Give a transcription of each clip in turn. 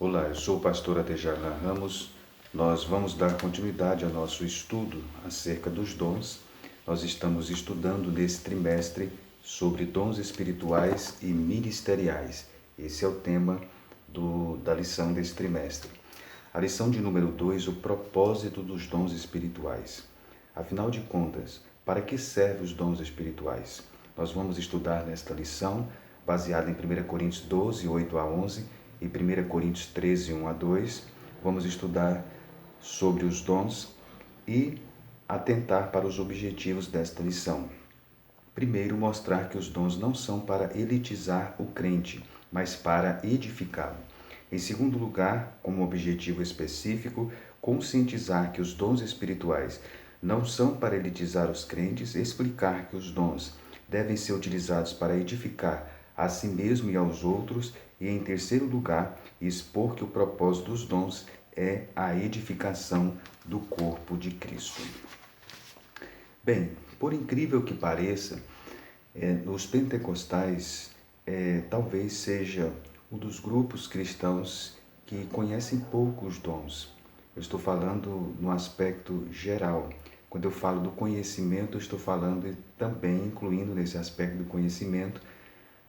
Olá, eu sou o pastor Atejarlan Ramos. Nós vamos dar continuidade ao nosso estudo acerca dos dons. Nós estamos estudando nesse trimestre sobre dons espirituais e ministeriais. Esse é o tema da lição desse trimestre. A lição de número 2, o propósito dos dons espirituais. Afinal de contas, para que servem os dons espirituais? Nós vamos estudar nesta lição, baseada em 1 Coríntios 12, 8 a 11, e 1 Coríntios 13, 1 a 2, vamos estudar sobre os dons e atentar para os objetivos desta lição. Primeiro, mostrar que os dons não são para elitizar o crente, mas para edificá-lo. Em segundo lugar, como objetivo específico, conscientizar que os dons espirituais não são para elitizar os crentes, explicar que os dons devem ser utilizados para edificar a si mesmo e aos outros, e em terceiro lugar, expor que o propósito dos dons é a edificação do corpo de Cristo. Bem, por incrível que pareça, os pentecostais talvez seja um dos grupos cristãos que conhecem pouco os dons. Eu estou falando no aspecto geral. Quando eu falo do conhecimento, eu estou falando também, incluindo nesse aspecto do conhecimento,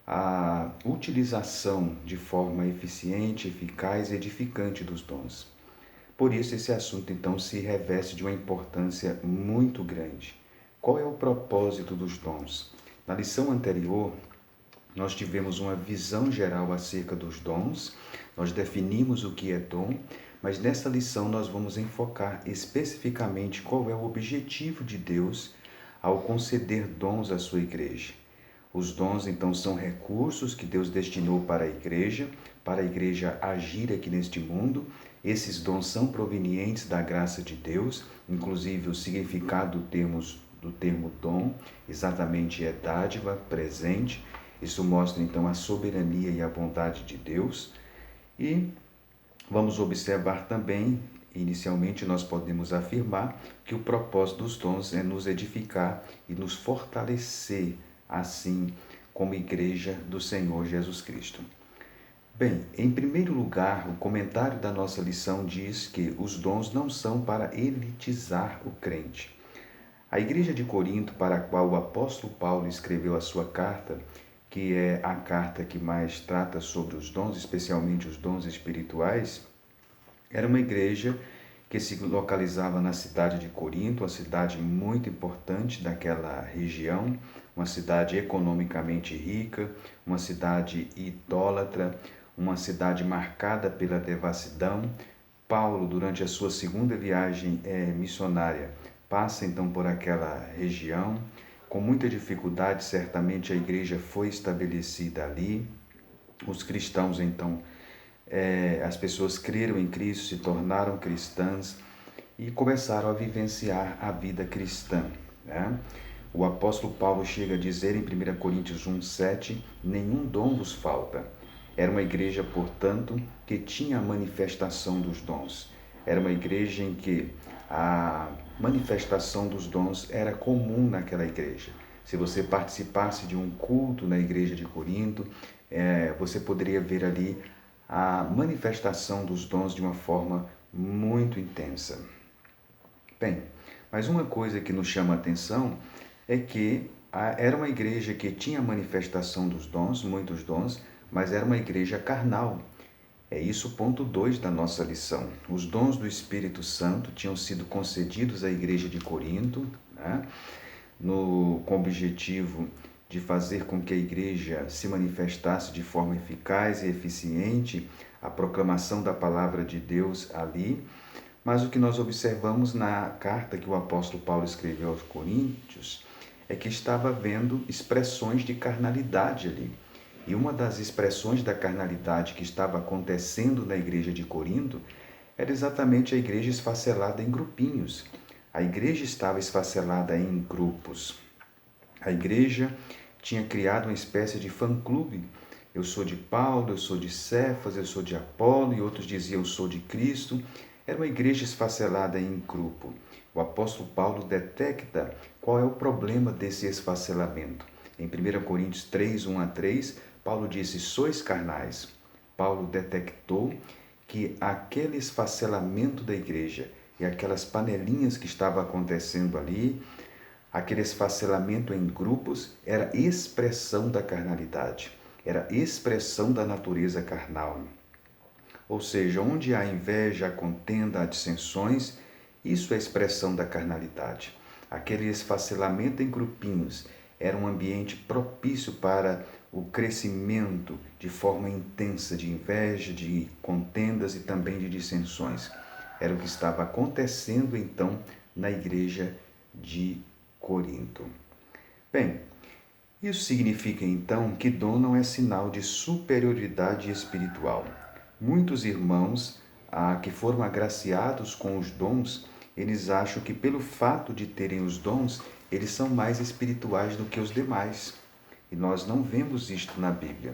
a utilização de forma eficiente, eficaz e edificante dos dons. Por isso, esse assunto, então, se reveste de uma importância muito grande. Qual é o propósito dos dons? Na lição anterior, nós tivemos uma visão geral acerca dos dons, nós definimos o que é dom, mas nessa lição nós vamos enfocar especificamente qual é o objetivo de Deus ao conceder dons à sua igreja. Os dons, então, são recursos que Deus destinou para a igreja agir aqui neste mundo. Esses dons são provenientes da graça de Deus, inclusive o significado do termo dom, exatamente é dádiva, presente. Isso mostra, então, a soberania e a bondade de Deus. E vamos observar também, inicialmente nós podemos afirmar que o propósito dos dons é nos edificar e nos fortalecer, assim como igreja do Senhor Jesus Cristo. Bem, em primeiro lugar, o comentário da nossa lição diz que os dons não são para elitizar o crente. A igreja de Corinto, para a qual o apóstolo Paulo escreveu a sua carta, que é a carta que mais trata sobre os dons, especialmente os dons espirituais, era uma igreja que se localizava na cidade de Corinto, uma cidade muito importante daquela região, uma cidade economicamente rica, uma cidade idólatra, uma cidade marcada pela devassidão. Paulo, durante a sua segunda viagem missionária, passa então por aquela região. Com muita dificuldade, certamente a igreja foi estabelecida ali. Os cristãos, então, as pessoas creram em Cristo, se tornaram cristãs e começaram a vivenciar a vida cristã, né? O apóstolo Paulo chega a dizer em 1 Coríntios 1,7: nenhum dom vos falta. Era uma igreja, portanto, que tinha a manifestação dos dons. Era uma igreja em que a manifestação dos dons era comum naquela igreja. Se você participasse de um culto na igreja de Corinto, você poderia ver ali a manifestação dos dons de uma forma muito intensa. Bem, mas uma coisa que nos chama a atenção é que era uma igreja que tinha a manifestação dos dons, muitos dons, mas era uma igreja carnal. É isso o ponto 2 da nossa lição. Os dons do Espírito Santo tinham sido concedidos à igreja de Corinto, né, com o objetivo de fazer com que a igreja se manifestasse de forma eficaz e eficiente, a proclamação da palavra de Deus ali. Mas o que nós observamos na carta que o apóstolo Paulo escreveu aos Coríntios é que estava havendo expressões de carnalidade ali. E uma das expressões da carnalidade que estava acontecendo na igreja de Corinto era exatamente a igreja esfacelada em grupinhos. A igreja estava esfacelada em grupos. A igreja tinha criado uma espécie de fã-clube. Eu sou de Paulo, eu sou de Cefas, eu sou de Apolo, e outros diziam eu sou de Cristo. Era uma igreja esfacelada em grupo. O apóstolo Paulo detecta qual é o problema desse esfacelamento. Em 1 Coríntios 3, 1 a 3, Paulo disse, sois carnais. Paulo detectou que aquele esfacelamento da igreja e aquelas panelinhas que estavam acontecendo ali, aquele esfacelamento em grupos, era expressão da carnalidade, era expressão da natureza carnal. Ou seja, onde há inveja, há contenda, há dissensões, isso é expressão da carnalidade. Aquele esfacelamento em grupinhos era um ambiente propício para o crescimento de forma intensa de inveja, de contendas e também de dissensões. Era o que estava acontecendo então na igreja de Corinto. Bem, isso significa então que dom não é sinal de superioridade espiritual. Muitos irmãos que foram agraciados com os dons, eles acham que pelo fato de terem os dons, eles são mais espirituais do que os demais. E nós não vemos isto na Bíblia.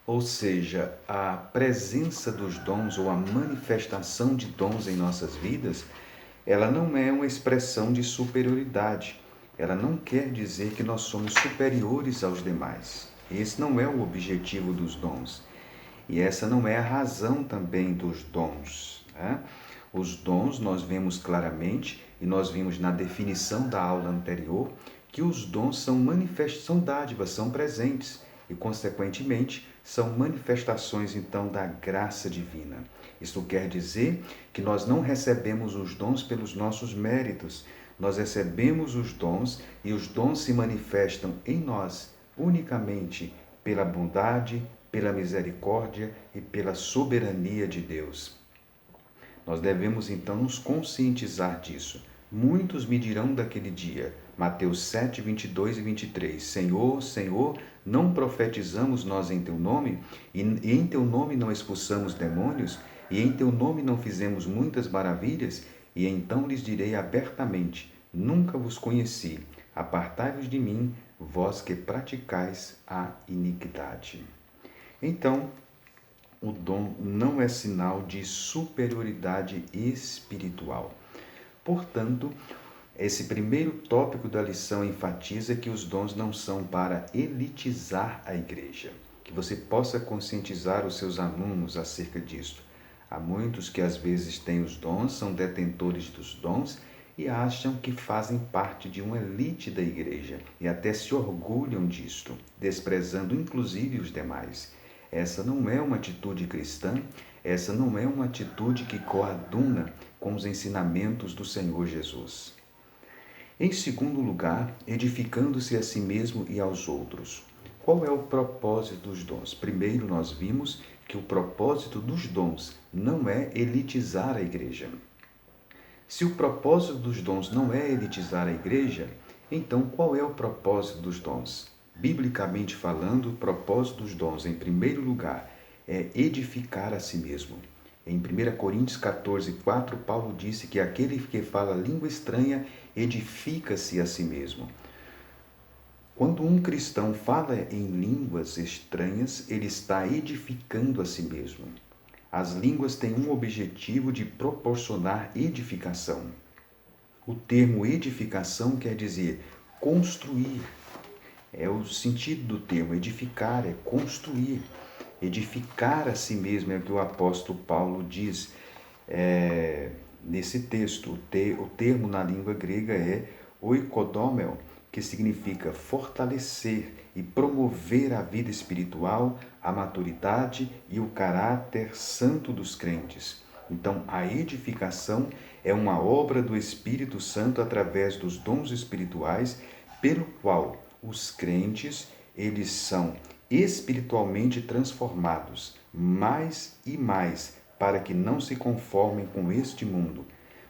Ou seja, a presença dos dons ou a manifestação de dons em nossas vidas, ela não é uma expressão de superioridade. Ela não quer dizer que nós somos superiores aos demais. Esse não é o objetivo dos dons. E essa não é a razão também dos dons, né? Os dons nós vemos claramente, e nós vimos na definição da aula anterior, que os dons são são dádivas, são presentes, e consequentemente são manifestações então da graça divina. Isso quer dizer que nós não recebemos os dons pelos nossos méritos, nós recebemos os dons e os dons se manifestam em nós unicamente pela bondade, pela misericórdia e pela soberania de Deus. Nós devemos então nos conscientizar disso. Muitos me dirão daquele dia, Mateus 7, 22 e 23, Senhor, Senhor, não profetizamos nós em Teu nome? E em Teu nome não expulsamos demônios? E em Teu nome não fizemos muitas maravilhas? E então lhes direi abertamente, nunca vos conheci, apartai-vos de mim, vós que praticais a iniquidade. Então, o dom não é sinal de superioridade espiritual. Portanto, esse primeiro tópico da lição enfatiza que os dons não são para elitizar a igreja. Que você possa conscientizar os seus alunos acerca disso. Há muitos que às vezes têm os dons, são detentores dos dons e acham que fazem parte de uma elite da igreja e até se orgulham disto, desprezando inclusive os demais. Essa não é uma atitude cristã, essa não é uma atitude que coaduna com os ensinamentos do Senhor Jesus. Em segundo lugar, edificando-se a si mesmo e aos outros. Qual é o propósito dos dons? Primeiro, nós vimos que o propósito dos dons não é elitizar a igreja. Se o propósito dos dons não é elitizar a igreja, então qual é o propósito dos dons? Biblicamente falando, o propósito dos dons, em primeiro lugar, é edificar a si mesmo. Em 1 Coríntios 14, 4, Paulo disse que aquele que fala língua estranha edifica-se a si mesmo. Quando um cristão fala em línguas estranhas, ele está edificando a si mesmo. As línguas têm um objetivo de proporcionar edificação. O termo edificação quer dizer construir. É o sentido do termo. Edificar é construir. Edificar a si mesmo é o que o apóstolo Paulo diz nesse texto. O termo na língua grega é oikodomel, que significa fortalecer e promover a vida espiritual, a maturidade e o caráter santo dos crentes. Então, a edificação é uma obra do Espírito Santo através dos dons espirituais, pelo qual os crentes, eles são espiritualmente transformados mais e mais para que não se conformem com este mundo,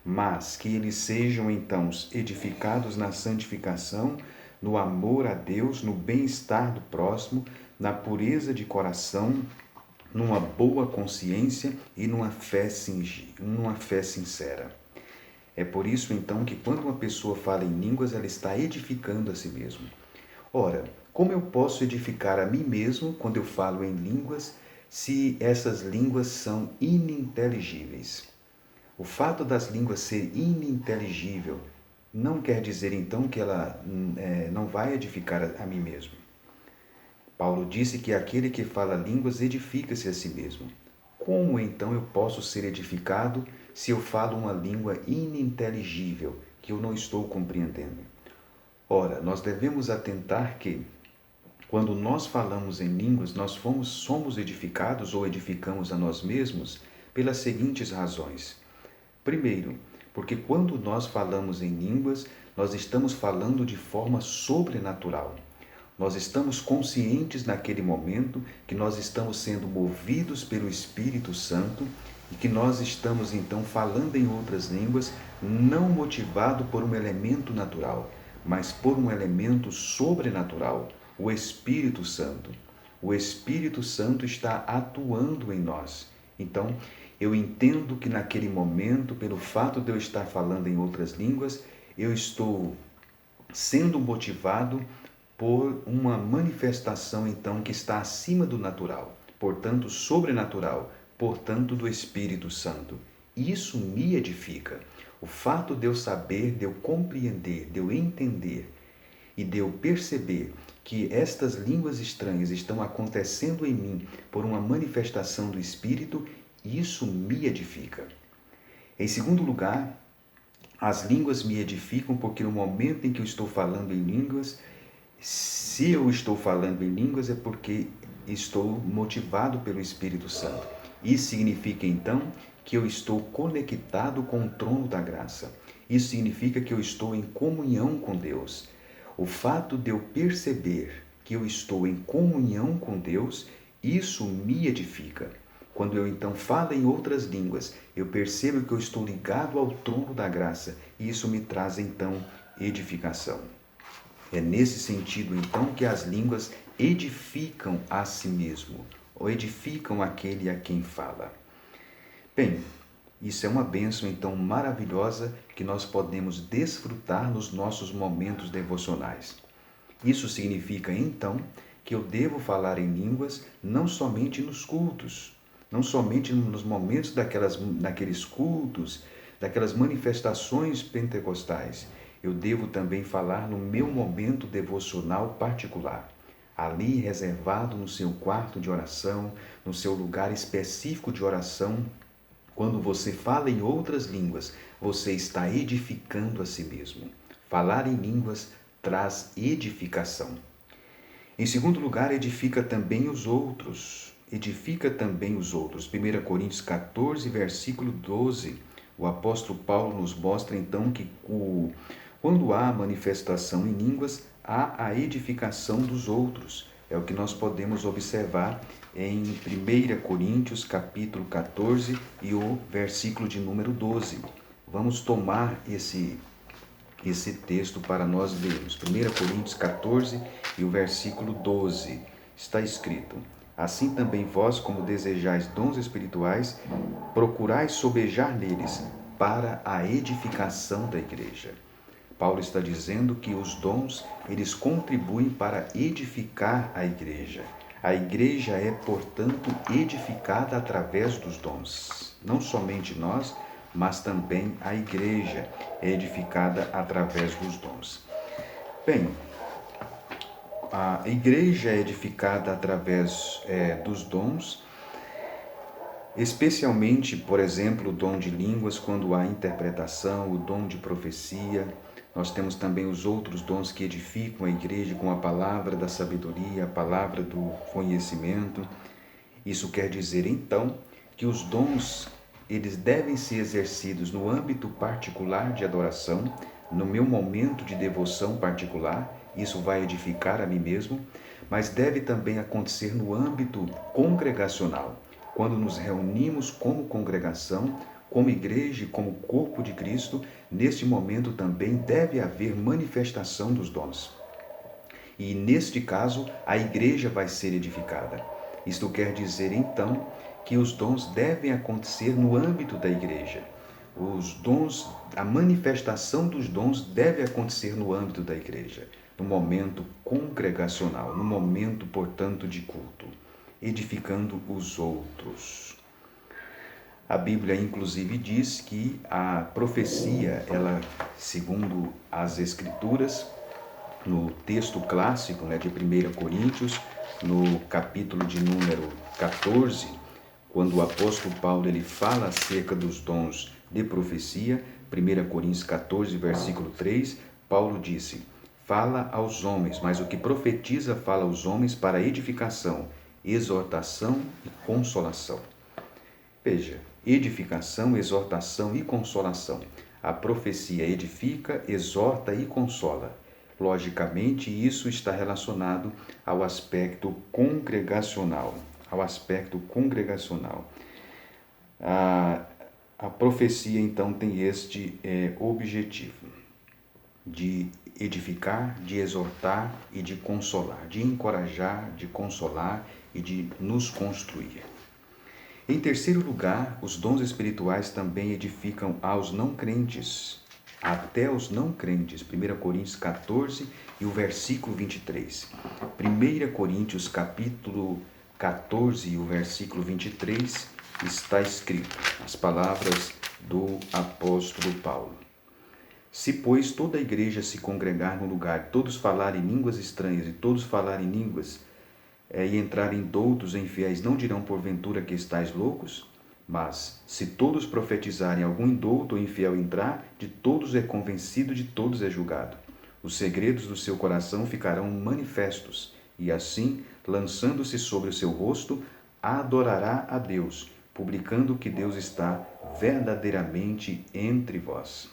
mas que eles sejam então edificados na santificação, no amor a Deus, no bem-estar do próximo, na pureza de coração, numa boa consciência e numa fé sincera. É por isso então que quando uma pessoa fala em línguas, ela está edificando a si mesma. Ora, como eu posso edificar a mim mesmo quando eu falo em línguas, se essas línguas são ininteligíveis? O fato das línguas ser ininteligível não quer dizer então que ela não vai edificar a mim mesmo. Paulo disse que aquele que fala línguas edifica-se a si mesmo. como então eu posso ser edificado se eu falo uma língua ininteligível, que eu não estou compreendendo? Ora, nós devemos atentar que, quando nós falamos em línguas, nós somos edificados ou edificamos a nós mesmos pelas seguintes razões. Primeiro, porque quando nós falamos em línguas, nós estamos falando de forma sobrenatural. Nós estamos conscientes naquele momento que nós estamos sendo movidos pelo Espírito Santo e que nós estamos então falando em outras línguas, não motivado por um elemento natural, mas por um elemento sobrenatural, o Espírito Santo. O Espírito Santo está atuando em nós. Então, eu entendo que naquele momento, pelo fato de eu estar falando em outras línguas, eu estou sendo motivado por uma manifestação, então, que está acima do natural, portanto, sobrenatural, portanto, do Espírito Santo. Isso me edifica. O fato de eu saber, de eu compreender, de eu entender e de eu perceber que estas línguas estranhas estão acontecendo em mim por uma manifestação do Espírito, isso me edifica. Em segundo lugar, as línguas me edificam porque no momento em que eu estou falando em línguas, se eu estou falando em línguas é porque estou motivado pelo Espírito Santo. Isso significa então que eu estou conectado com o trono da graça. Isso significa que eu estou em comunhão com Deus. O fato de eu perceber que eu estou em comunhão com Deus, isso me edifica. Quando eu então falo em outras línguas, eu percebo que eu estou ligado ao trono da graça e isso me traz então edificação. É nesse sentido então que as línguas edificam a si mesmo, ou edificam aquele a quem fala. Bem, isso é uma bênção então maravilhosa que nós podemos desfrutar nos nossos momentos devocionais. Isso significa então que eu devo falar em línguas não somente nos cultos, não somente nos momentos daqueles cultos, daquelas manifestações pentecostais. Eu devo também falar no meu momento devocional particular, ali reservado no seu quarto de oração, no seu lugar específico de oração. Quando você fala em outras línguas, você está edificando a si mesmo. Falar em línguas traz edificação. Em segundo lugar, edifica também os outros. Edifica também os outros. 1 Coríntios 14, versículo 12. O apóstolo Paulo nos mostra então que quando há manifestação em línguas, há a edificação dos outros. É o que nós podemos observar em 1 Coríntios capítulo 14 e o versículo de número 12. Vamos tomar esse texto para nós lermos. 1 Coríntios 14 e o versículo 12. Está escrito: assim também vós, como desejais dons espirituais, procurais sobejar neles para a edificação da igreja. Paulo está dizendo que os dons, eles contribuem para edificar a igreja. A igreja é, portanto, edificada através dos dons. Não somente nós, mas também a igreja é edificada através dos dons. Bem, a igreja é edificada através dos dons, especialmente, por exemplo, o dom de línguas, quando há interpretação, o dom de profecia. Nós temos também os outros dons que edificam a igreja com a palavra da sabedoria, a palavra do conhecimento. Isso quer dizer, então, que os dons, eles devem ser exercidos no âmbito particular de adoração, no meu momento de devoção particular. Isso vai edificar a mim mesmo, mas deve também acontecer no âmbito congregacional, quando nos reunimos como congregação, como igreja e como corpo de Cristo. Neste momento também deve haver manifestação dos dons. E neste caso, a igreja vai ser edificada. Isto quer dizer, então, que os dons devem acontecer no âmbito da igreja. Os dons, a manifestação dos dons deve acontecer no âmbito da igreja, no momento congregacional, no momento, portanto, de culto, edificando os outros. A Bíblia, inclusive, diz que a profecia, ela, segundo as Escrituras, no texto clássico de 1 Coríntios, no capítulo de número 14, Quando o apóstolo Paulo ele fala acerca dos dons de profecia, 1 Coríntios 14, versículo 3, Paulo disse: fala aos homens, mas o que profetiza fala aos homens para edificação, exortação e consolação. Veja, edificação, exortação e consolação. A profecia edifica, exorta e consola. Logicamente, isso está relacionado ao aspecto congregacional. A profecia, então, tem este objetivo de edificar, de exortar e de consolar, de encorajar, de consolar e de nos construir. Em terceiro lugar, os dons espirituais também edificam aos não crentes, até os não crentes. 1 Coríntios 14 e o versículo 23. 1 Coríntios capítulo 14 e o versículo 23 está escrito as palavras do apóstolo Paulo. Se, pois, toda a igreja se congregar no lugar, todos falarem línguas estranhas e todos falarem línguas e entrarem doutos em fiéis, não dirão porventura que estáis loucos? Mas, se todos profetizarem, algum indouto ou infiel entrar, de todos é convencido, de todos é julgado. Os segredos do seu coração ficarão manifestos, e assim, lançando-se sobre o seu rosto, adorará a Deus, publicando que Deus está verdadeiramente entre vós.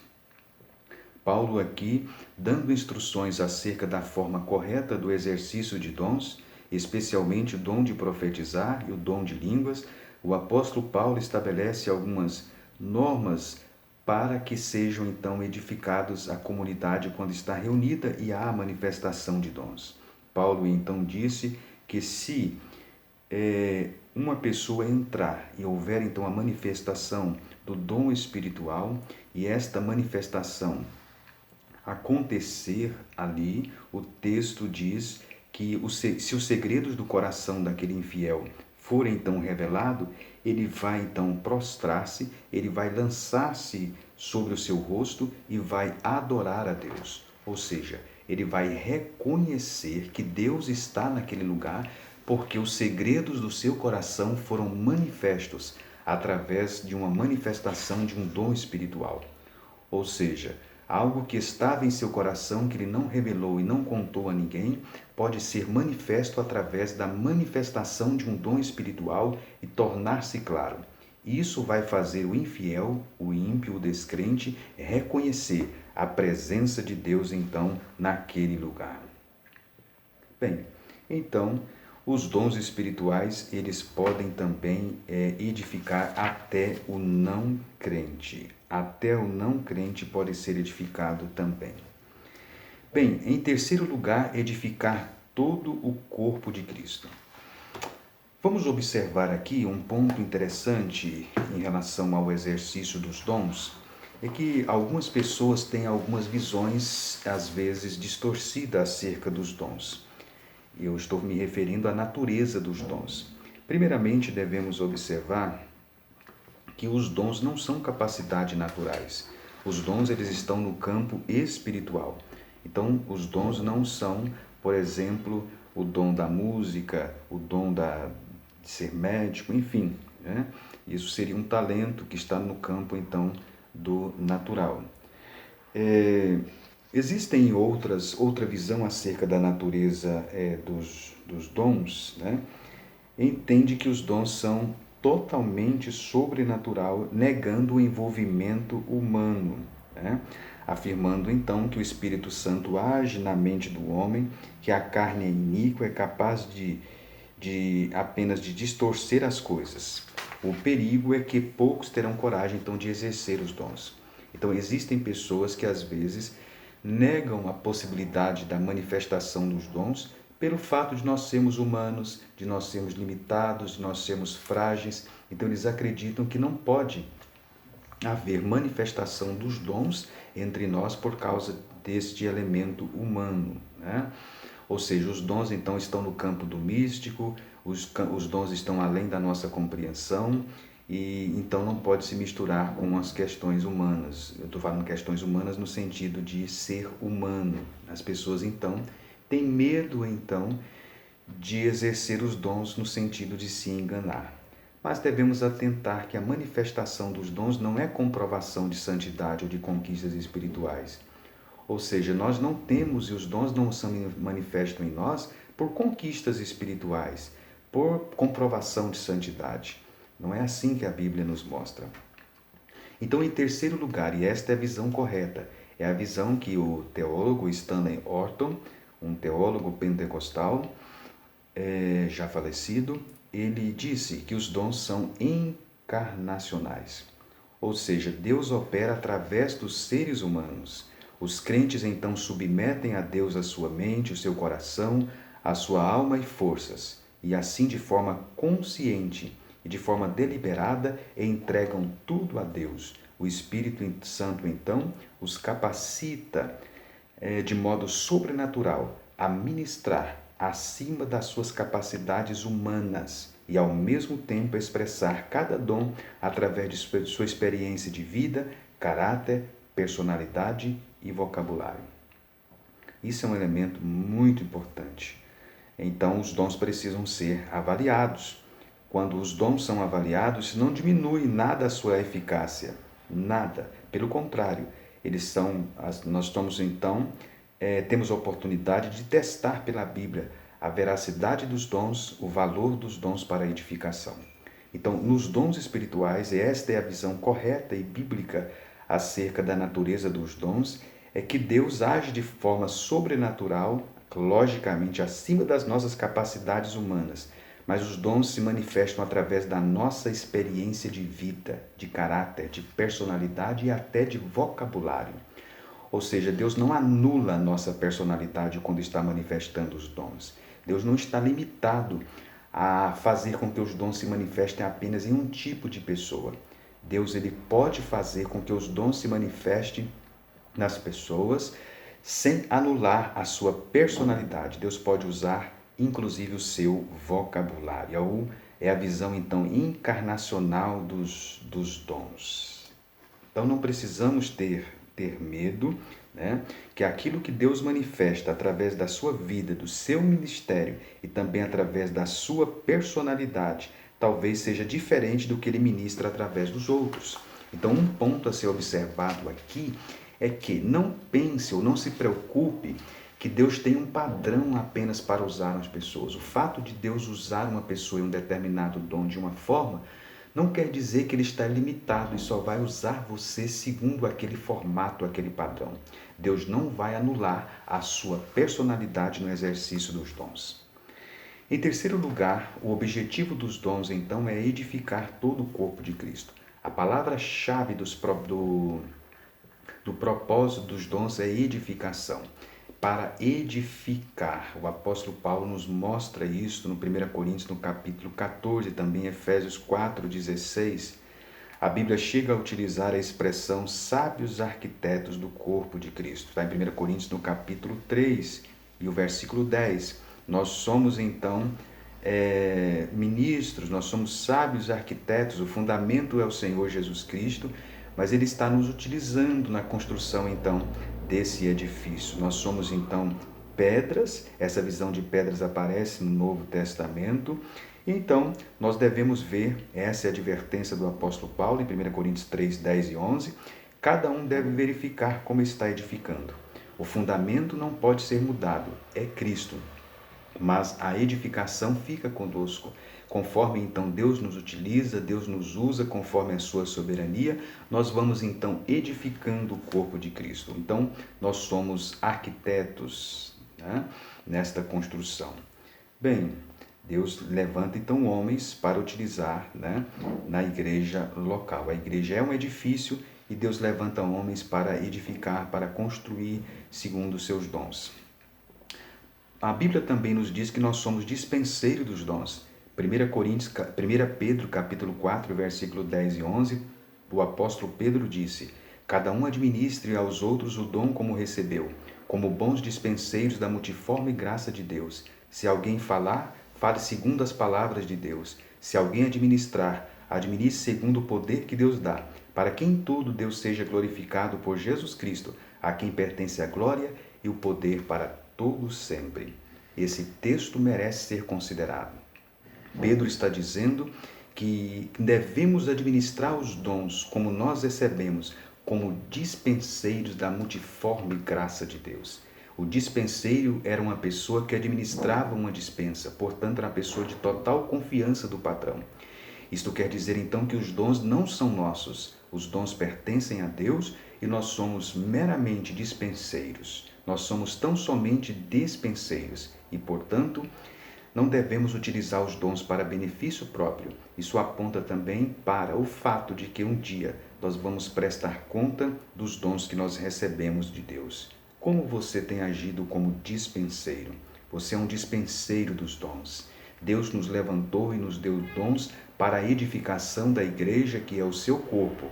Paulo aqui, dando instruções acerca da forma correta do exercício de dons, especialmente o dom de profetizar e o dom de línguas, o apóstolo Paulo estabelece algumas normas para que sejam então edificados a comunidade quando está reunida e há a manifestação de dons. Paulo então disse que se uma pessoa entrar e houver então a manifestação do dom espiritual e esta manifestação acontecer ali, o texto diz que se os segredos do coração daquele infiel forem então revelado, ele vai então prostrar-se, ele vai lançar-se sobre o seu rosto e vai adorar a Deus. Ou seja, ele vai reconhecer que Deus está naquele lugar porque os segredos do seu coração foram manifestos através de uma manifestação de um dom espiritual. Ou seja, algo que estava em seu coração que ele não revelou e não contou a ninguém, pode ser manifesto através da manifestação de um dom espiritual e tornar-se claro. Isso vai fazer o infiel, o ímpio, o descrente reconhecer a presença de Deus então naquele lugar. Bem, então os dons espirituais eles podem também edificar até o não crente. Até o não crente pode ser edificado também. Bem, em terceiro lugar, edificar todo o corpo de Cristo. Vamos observar aqui um ponto interessante em relação ao exercício dos dons, é que algumas pessoas têm algumas visões, às vezes, distorcidas acerca dos dons. Eu estou me referindo à natureza dos dons. Primeiramente, devemos observar que os dons não são capacidades naturais. Os dons eles estão no campo espiritual. Então, os dons não são, por exemplo, o dom da música, o dom de ser médico, enfim. Né? Isso seria um talento que está no campo, então, do natural. Existem outra visão acerca da natureza dos dons, né? Entende que os dons são totalmente sobrenatural, negando o envolvimento humano, né? Afirmando então que o Espírito Santo age na mente do homem, que a carne é iníqua, é capaz apenas de distorcer as coisas. O perigo é que poucos terão coragem então de exercer os dons. Então existem pessoas que às vezes negam a possibilidade da manifestação dos dons pelo fato de nós sermos humanos, de nós sermos limitados, de nós sermos frágeis. Então eles acreditam que não pode haver manifestação dos dons entre nós por causa deste elemento humano, né? Ou seja, os dons então estão no campo do místico, os dons estão além da nossa compreensão e então não pode se misturar com as questões humanas. Eu estou falando questões humanas no sentido de ser humano. As pessoas então têm medo então de exercer os dons no sentido de se enganar. mas devemos atentar que a manifestação dos dons não é comprovação de santidade ou de conquistas espirituais. Ou seja, nós não temos e os dons não se manifestam em nós por conquistas espirituais, por comprovação de santidade. Não é assim que a Bíblia nos mostra. Então, em terceiro lugar, e esta é a visão correta, é a visão que o teólogo Stanley Orton, um teólogo pentecostal, já falecido, ele disse que os dons são encarnacionais. Ou seja, Deus opera através dos seres humanos. Os crentes então submetem a Deus a sua mente, o seu coração, a sua alma e forças, e assim de forma consciente e de forma deliberada entregam tudo a Deus. O Espírito Santo então os capacita de modo sobrenatural a ministrar acima das suas capacidades humanas e ao mesmo tempo expressar cada dom através de sua experiência de vida, caráter, personalidade e vocabulário. Isso é um elemento muito importante. Então, os dons precisam ser avaliados. Quando os dons são avaliados, não diminui nada a sua eficácia, nada. Pelo contrário, nós estamos então, temos a oportunidade de testar pela Bíblia a veracidade dos dons, o valor dos dons para a edificação. Então, nos dons espirituais, e esta é a visão correta e bíblica acerca da natureza dos dons, é que Deus age de forma sobrenatural, logicamente acima das nossas capacidades humanas, mas os dons se manifestam através da nossa experiência de vida, de caráter, de personalidade e até de vocabulário. Ou seja, Deus não anula a nossa personalidade quando está manifestando os dons. Deus não está limitado a fazer com que os dons se manifestem apenas em um tipo de pessoa. Deus ele pode fazer com que os dons se manifestem nas pessoas sem anular a sua personalidade. Deus pode usar inclusive o seu vocabulário. É a visão então encarnacional dos dons. Então não precisamos ter medo, né? Que aquilo que Deus manifesta através da sua vida, do seu ministério e também através da sua personalidade, talvez seja diferente do que ele ministra através dos outros. Então, um ponto a ser observado aqui é que não pense ou não se preocupe que Deus tem um padrão apenas para usar as pessoas. O fato de Deus usar uma pessoa em um determinado dom de uma forma não quer dizer que ele está limitado e só vai usar você segundo aquele formato, aquele padrão. Deus não vai anular a sua personalidade no exercício dos dons. Em terceiro lugar, o objetivo dos dons, então, é edificar todo o corpo de Cristo. A palavra-chave do propósito dos dons é edificação. Para edificar, o apóstolo Paulo nos mostra isso no 1 Coríntios, no capítulo 14, também em Efésios 4:16. A Bíblia chega a utilizar a expressão sábios arquitetos do corpo de Cristo. Está em 1 Coríntios, no capítulo 3 e o versículo 10. Nós somos, então, ministros, nós somos sábios arquitetos, o fundamento é o Senhor Jesus Cristo, mas Ele está nos utilizando na construção, então, desse edifício. Nós somos, então, pedras, essa visão de pedras aparece no Novo Testamento. Então, nós devemos ver, essa é a advertência do apóstolo Paulo, em 1 Coríntios 3, 10 e 11, cada um deve verificar como está edificando. O fundamento não pode ser mudado, é Cristo, mas a edificação fica conosco. Conforme então Deus nos utiliza, Deus nos usa conforme a sua soberania, nós vamos então edificando o corpo de Cristo. Então, nós somos arquitetos, né, nesta construção. Bem, Deus levanta então homens para utilizar, né, na igreja local. A igreja é um edifício e Deus levanta homens para edificar, para construir segundo os seus dons. A Bíblia também nos diz que nós somos dispenseiros dos dons. 1 Pedro, capítulo 4, versículo 10 e 11, o apóstolo Pedro disse: cada um administre aos outros o dom como recebeu, como bons dispenseiros da multiforme graça de Deus. Se alguém falar, fale segundo as palavras de Deus. Se alguém administrar, administre segundo o poder que Deus dá, para que em tudo Deus seja glorificado por Jesus Cristo, a quem pertence a glória e o poder para todos sempre. Esse texto merece ser considerado. Pedro está dizendo que devemos administrar os dons como nós recebemos, como dispenseiros da multiforme graça de Deus. O dispenseiro era uma pessoa que administrava uma dispensa, portanto, era uma pessoa de total confiança do patrão. Isto quer dizer, então, que os dons não são nossos. Os dons pertencem a Deus e nós somos meramente dispenseiros. Nós somos tão somente dispenseiros e, portanto, não devemos utilizar os dons para benefício próprio. Isso aponta também para o fato de que um dia nós vamos prestar conta dos dons que nós recebemos de Deus. Como você tem agido como dispenseiro? Você é um dispenseiro dos dons. Deus nos levantou e nos deu dons para a edificação da igreja, que é o seu corpo.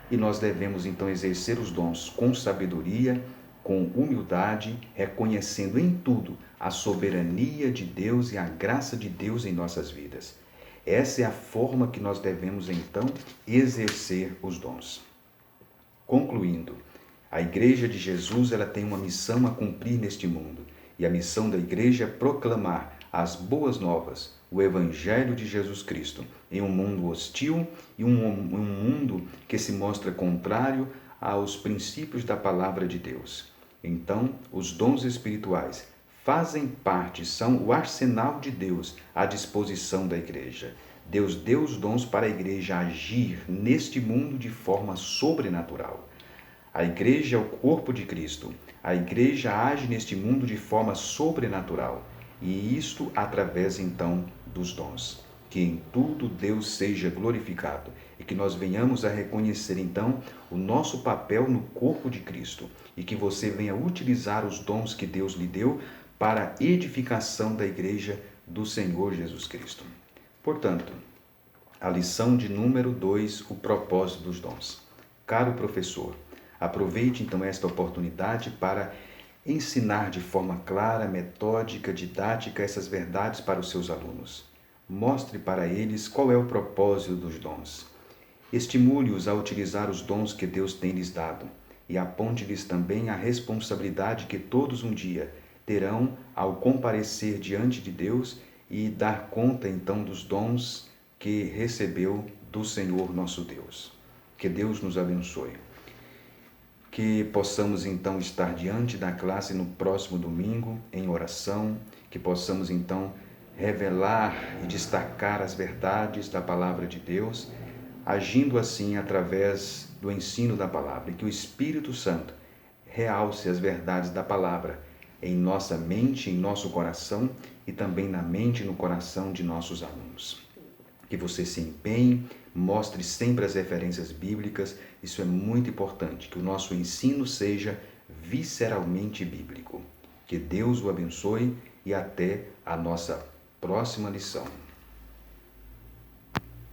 E nós devemos então exercer os dons com sabedoria, com humildade, reconhecendo em tudo a soberania de Deus e a graça de Deus em nossas vidas. Essa é a forma que nós devemos então exercer os dons. Concluindo, a Igreja de Jesus ela tem uma missão a cumprir neste mundo, e a missão da Igreja é proclamar as boas novas, o Evangelho de Jesus Cristo, em um mundo hostil e um mundo que se mostra contrário aos princípios da palavra de Deus. Então, os dons espirituais fazem parte, são o arsenal de Deus à disposição da Igreja. Deus deu os dons para a Igreja agir neste mundo de forma sobrenatural. A Igreja é o corpo de Cristo. A Igreja age neste mundo de forma sobrenatural. E isto através, então, dos dons. Que em tudo Deus seja glorificado e que nós venhamos a reconhecer, então, o nosso papel no corpo de Cristo e que você venha utilizar os dons que Deus lhe deu para a edificação da Igreja do Senhor Jesus Cristo. Portanto, a lição de número 2, o propósito dos dons. Caro professor, aproveite então esta oportunidade para ensinar de forma clara, metódica, didática essas verdades para os seus alunos. Mostre para eles qual é o propósito dos dons. Estimule-os a utilizar os dons que Deus tem lhes dado e aponte-lhes também a responsabilidade que todos um dia terão ao comparecer diante de Deus e dar conta então dos dons que recebeu do Senhor nosso Deus. Que Deus nos abençoe. Que possamos então estar diante da classe no próximo domingo em oração, que possamos então revelar e destacar as verdades da palavra de Deus, agindo assim através do ensino da palavra, e que o Espírito Santo realce as verdades da palavra em nossa mente, em nosso coração e também na mente e no coração de nossos alunos. Que você se empenhe, mostre sempre as referências bíblicas, isso é muito importante, que o nosso ensino seja visceralmente bíblico. Que Deus o abençoe e até a nossa próxima lição.